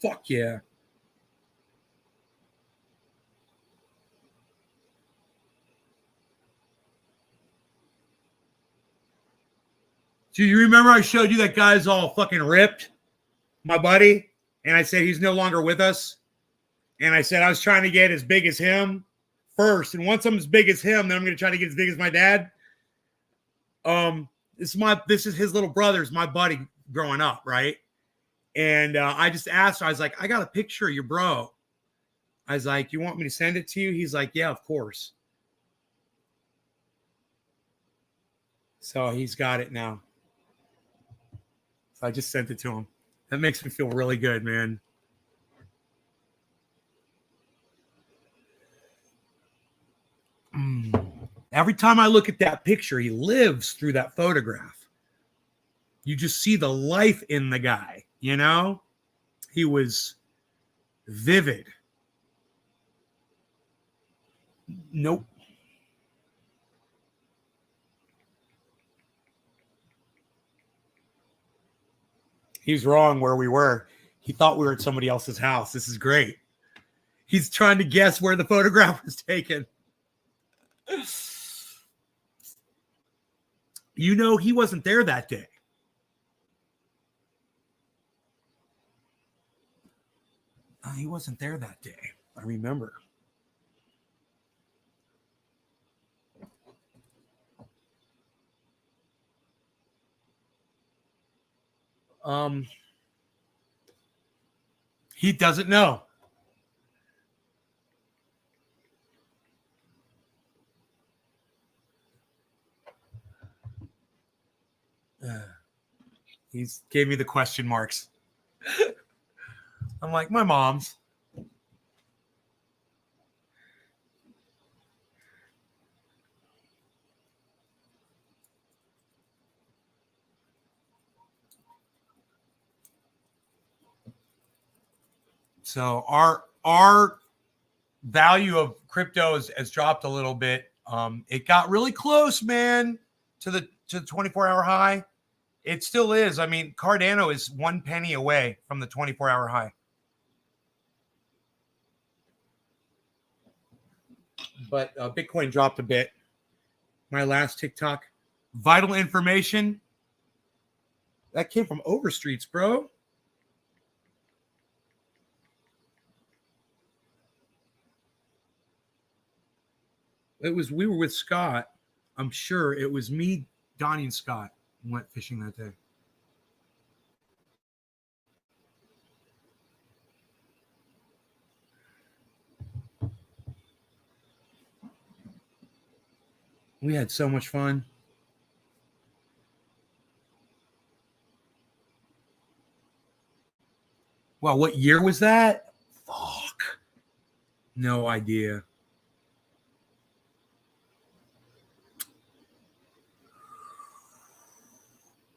A: Fuck yeah. Do you remember I showed you that guy's all fucking ripped? My buddy? And I said he's no longer with us. And I said I was trying to get as big as him first. And once I'm as big as him, then I'm going to try to get as big as my dad. This is his little brother's my buddy growing up, right? And I just asked her, I was like, I got a picture of your bro. I was like, you want me to send it to you? He's like, yeah, of course. So he's got it now. So I just sent it to him. That makes me feel really good, man. Every time I look at that picture, he lives through that photograph. You just see the life in the guy, you know? He was vivid. Nope. He's wrong where we were. He thought we were at somebody else's house. This is great. He's trying to guess where the photograph was taken. You know, he wasn't there that day. He wasn't there that day. I remember. He doesn't know. He gave me the question marks. I'm like, my mom's. So our value of crypto has dropped a little bit. It got really close, man, to the 24-hour high. It still is. I mean, Cardano is 1 penny away from the 24-hour high. But Bitcoin dropped a bit. My last TikTok. Vital information. That came from Overstreets, bro. We were with Scott. I'm sure it was me, Donnie, and Scott went fishing that day. We had so much fun. Well, what year was that? Fuck. No idea.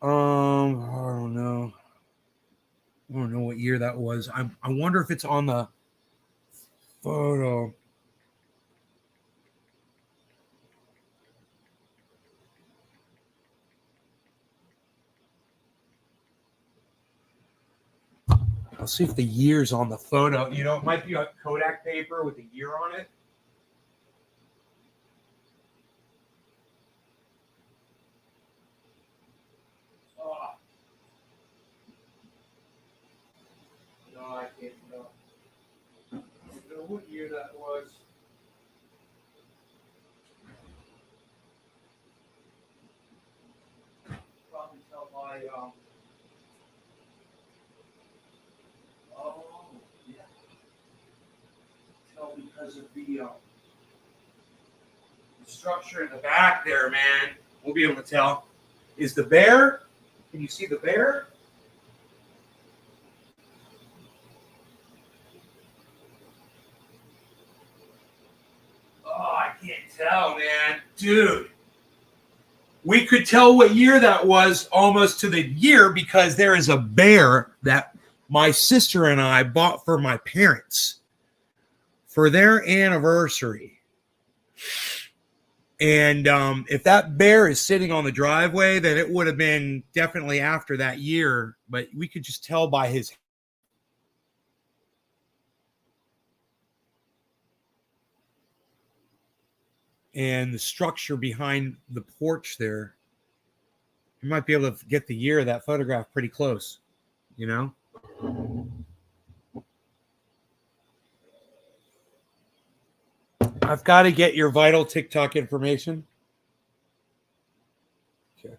A: I don't know. I don't know what year that was. I wonder if it's on the photo. I'll see if the year's on the photo. You know, it might be a Kodak paper with a year on it. Oh. No, I can't know. I don't know what year that was. my oh yeah, tell because of the structure in the back there, man. We'll be able to tell. Is the bear? Can you see the bear? Oh, I can't tell, man. Dude. We could tell what year that was almost to the year because there is a bear that my sister and I bought for my parents for their anniversary. And if that bear is sitting on the driveway, then it would have been definitely after that year. But we could just tell by his. And the structure behind the porch there. You might be able to get the year of that photograph pretty close, you know? I've got to get your vital TikTok information. Okay.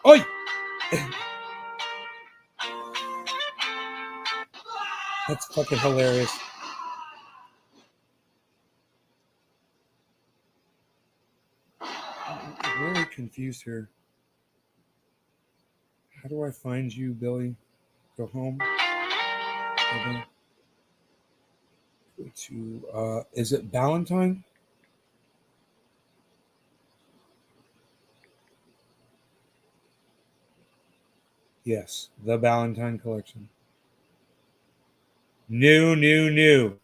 A: Oi! That's fucking hilarious. I'm really confused here. How do I find you, Billy? Go home. Okay. Go to, is it Valentine? Yes, the Valentine collection. New.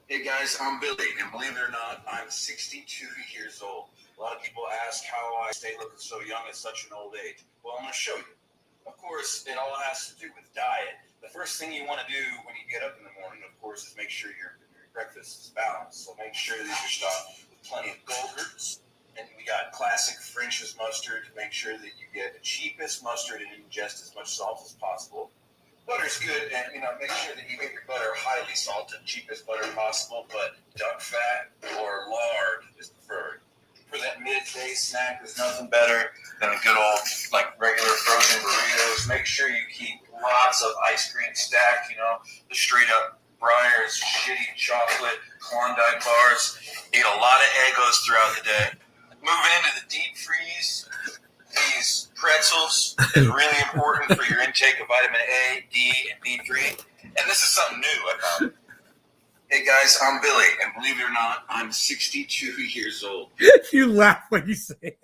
G: Hey guys, I'm Billy, and believe it or not, I'm 62 years old. A lot of people ask how I stay looking so young at such an old age. Well, I'm going to show you. Of course, it all has to do with diet. The first thing you want to do when you get up in the morning, of course, is make sure your breakfast is balanced. So make sure that you're stocked with plenty of Go-Gurts. And we got classic French's mustard to make sure that you get the cheapest mustard and ingest as much salt as possible. Butter's good, and make sure that you get your butter highly salted, cheapest butter possible, but duck fat or lard is preferred. For that midday snack, there's nothing better than a good old, regular frozen burritos. Make sure you keep lots of ice cream stacked, the straight up Breyers, shitty chocolate, Klondike bars. Eat a lot of Eggos throughout the day. Moving into the deep freeze, these pretzels is really important for your intake of vitamin A, D, and B3. And this is something new I found. Hey guys, I'm Billy, and believe it or not, I'm 62 years old.
A: You laugh when you say it.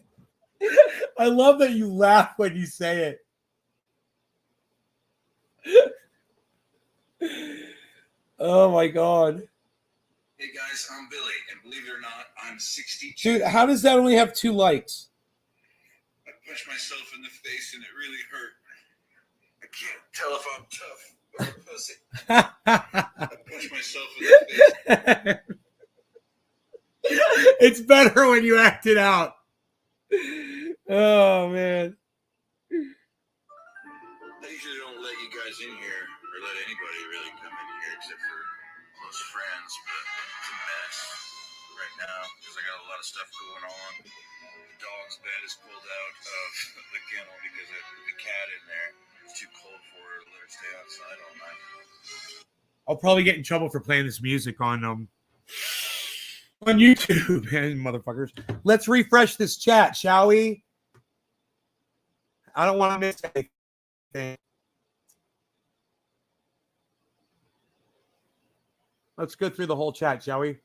A: I love that you laugh when you say it. Oh my god.
G: Hey guys, I'm Billy, and believe it or not, I'm 62.
A: Dude, how does that only have 2 likes?
G: I punched myself in the face and it really hurt. I can't tell if I'm tough or a pussy. I punched myself in the face.
A: It's better when you act it out. Oh man.
G: I usually don't let you guys in here or let anybody really come in here except for close friends, but it's a mess right now because I got a lot of stuff going on. The dog's bed is pulled out of the kennel because of the cat in there. It's too cold for her to let her stay outside all night.
A: I'll probably get in trouble for playing this music on YouTube, man, motherfuckers. Let's refresh this chat, shall we? I don't want to miss anything. Let's go through the whole chat, shall we?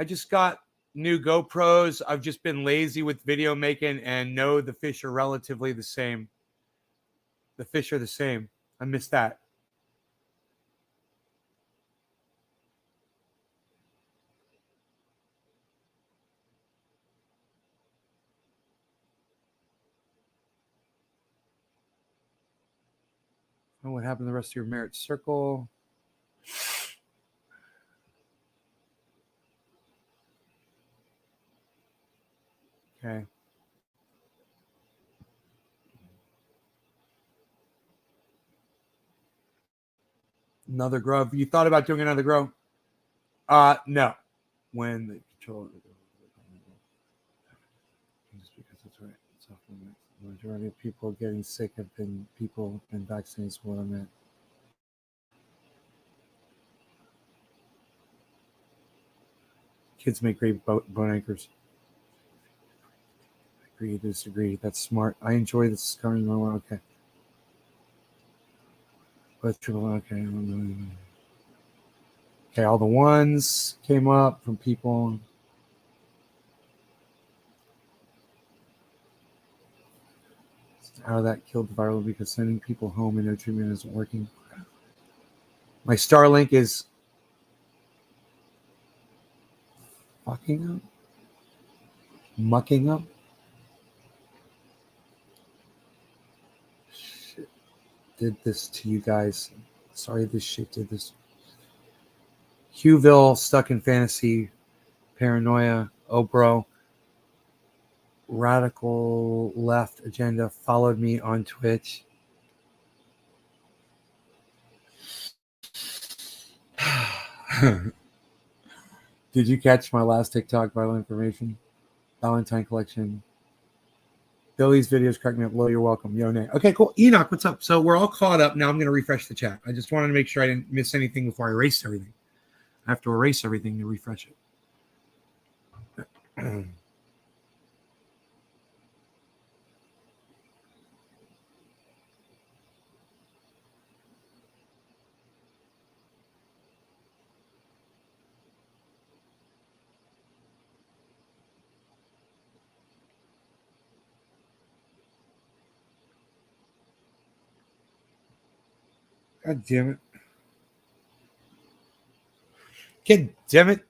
A: I just got new GoPros. I've just been lazy with video making, and no, the fish are relatively the same. The fish are the same. I missed that. Oh, what happened to the rest of your merit circle? Okay. Another grow. Have you thought about doing another grow? No. When the control just because it's right. It's often the majority of people getting sick have been people who've been vaccinated. Is what I meant. Kids make great bone anchors. Agree, disagree. That's smart. I enjoy this current moment. Okay. But okay. Okay, all the ones came up from people. How that killed the viral because sending people home and no treatment isn't working. My Starlink is fucking up. Mucking up. Shit. Did this to you guys. Sorry this shit did this. Hughville, stuck in fantasy, paranoia, oh bro, radical left agenda, followed me on Twitch. Did you catch my last TikTok viral information? Valentine collection. Billy's videos crack me up. Low, you're welcome. Yo, Nate. Okay, cool. Enoch, what's up? So we're all caught up. Now I'm going to refresh the chat. I just wanted to make sure I didn't miss anything before I erased everything. I have to erase everything to refresh it. God damn it. God damn it.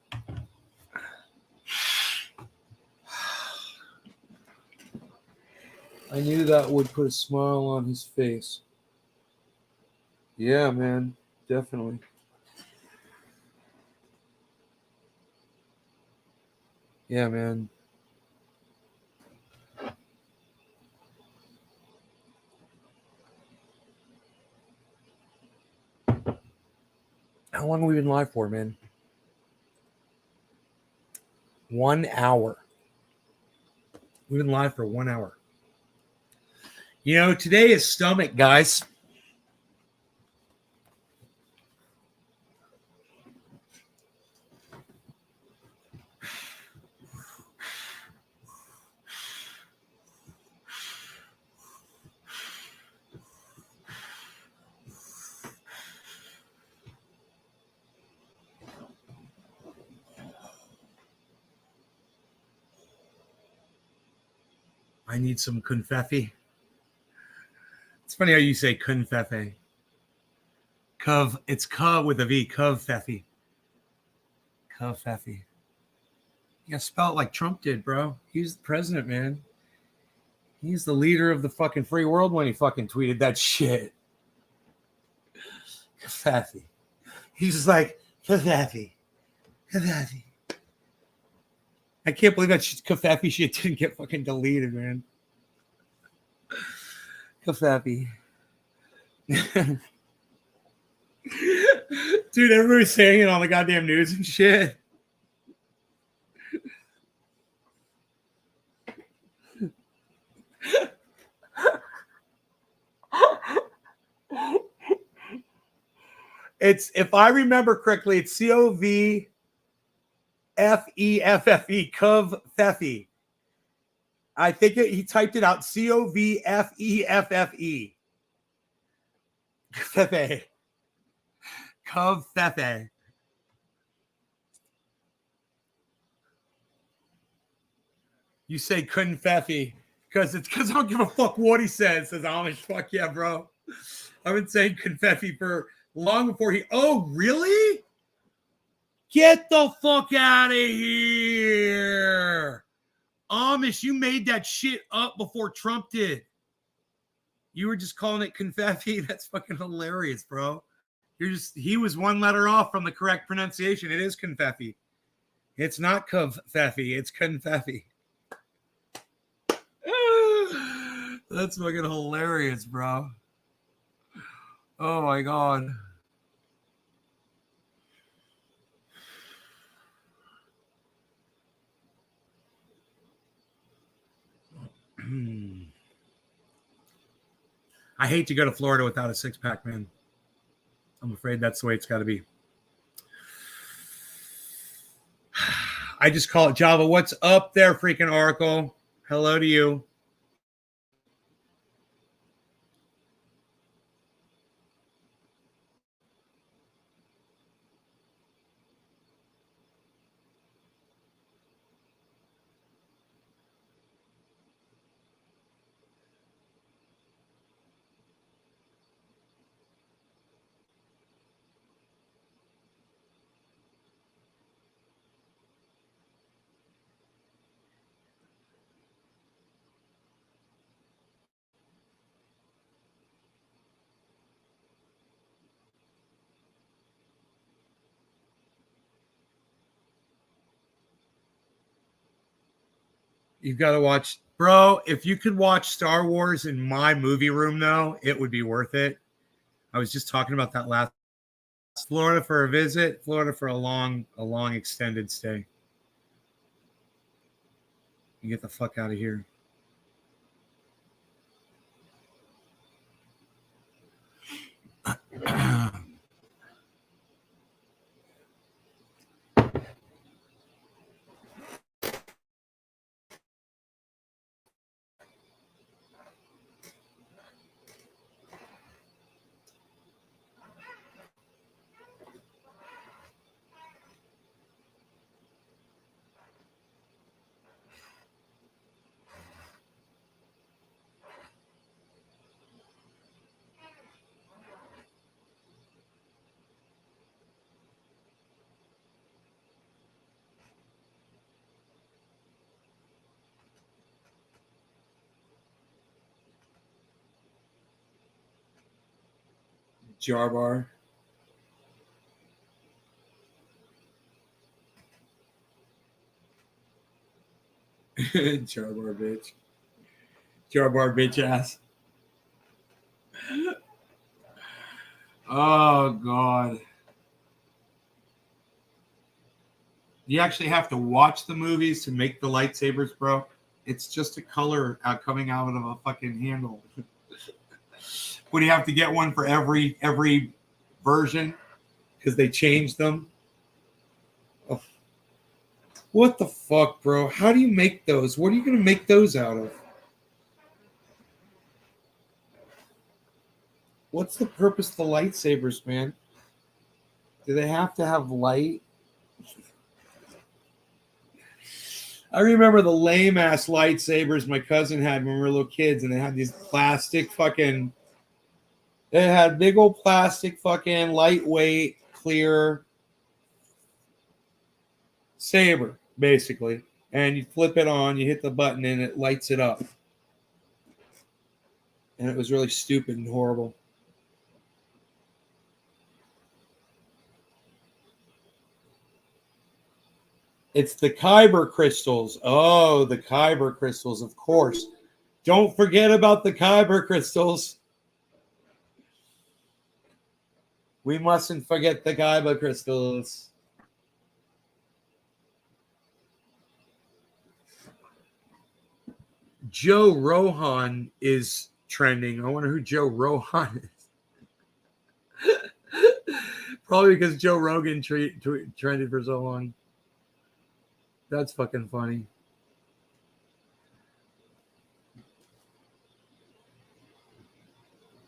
A: I knew that would put a smile on his face. Yeah, man. Definitely. Yeah, man. How long have we been live for, man? 1 hour. We've been live for 1 hour. You know, today is stomach, guys. I need some confetti. It's funny how you say confetti. Cov, it's cov with a V, confetti. Confetti. You gotta spell it like Trump did, bro. He's the president, man. He's the leader of the fucking free world when he fucking tweeted that shit. Confetti. He's just like, confetti. Confetti. I can't believe that confetti shit didn't get fucking deleted, man. Confetti. Dude, everybody's saying it on the goddamn news and shit. It's, if I remember correctly, it's COVFEFFE, Covfeffe. I think he typed it out, COVFEFFE. Covfeffe. Covfeffe. You say confetti because I don't give a fuck what he says Amish. Fuck yeah, bro. I've been saying confetti for long before he. Oh, really? Get the fuck out of here. Amish, you made that shit up before Trump did. You were just calling it confetti. That's fucking hilarious, bro. He was one letter off from the correct pronunciation. It is confetti. It's not confetti. It's confetti. That's fucking hilarious, bro. Oh my God. I hate to go to Florida without a six-pack, man. I'm afraid that's the way it's got to be. I just call it Java. What's up there, freaking Oracle? Hello to you. You've got to watch, bro. If you could watch Star Wars in my movie room, though, it would be worth it. I was just talking about that last. Florida for a visit, Florida for a long extended stay. You get the fuck out of here. Jarbar. Jarbar bitch. Jarbar bitch ass. Oh God. You actually have to watch the movies to make the lightsabers, bro. It's just a color coming out of a fucking handle. Would you have to get one for every version because they changed them? Oh. What the fuck, bro? How do you make those? What are you gonna make those out of? What's the purpose of the lightsabers, man? Do they have to have light? I remember the lame ass lightsabers my cousin had when we were little kids, and they had these plastic fucking. They had big old plastic fucking lightweight, clear saber, basically. And you flip it on, you hit the button, and it lights it up. And it was really stupid and horrible. It's the Kyber crystals. Oh, the Kyber crystals, of course. Don't forget about the Kyber crystals. We mustn't forget the Kyber crystals. Joe Rohan is trending. I wonder who Joe Rohan is. Probably because Joe Rogan trended for so long. That's fucking funny.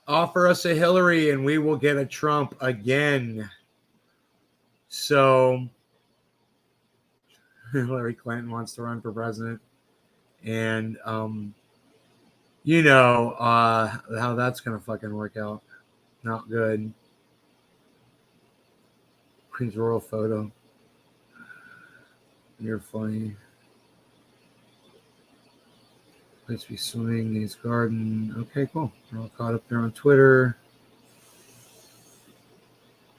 A: Offer us a Hillary and we will get a Trump again. So Hillary Clinton wants to run for president. And you know how that's gonna fucking work out. Not good. Queen's royal photo. You're funny. Place be swimming, Nate's garden. Okay, cool. We're all caught up there on Twitter.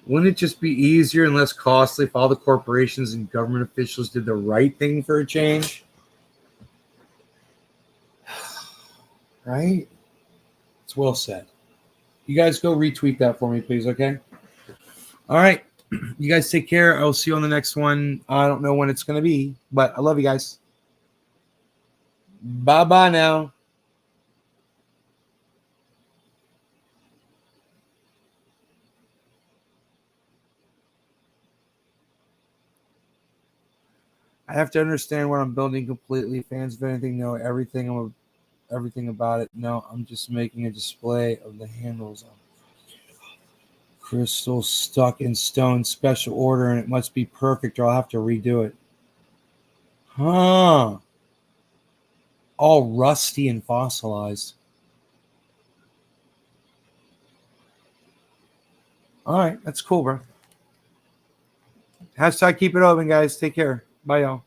A: Wouldn't it just be easier and less costly if all the corporations and government officials did the right thing for a change? Right? It's well said. You guys go retweet that for me, please, okay? All right. You guys take care. I'll see you on the next one. I don't know when it's going to be, but I love you guys. Bye-bye now. I have to understand what I'm building completely. Fans of anything know everything about it. No, I'm just making a display of the handles. Crystal stuck in stone, special order, and it must be perfect or I'll have to redo it. Huh. All rusty and fossilized. All right, that's cool, bro. Hashtag keep it open, guys. Take care. Bye, y'all.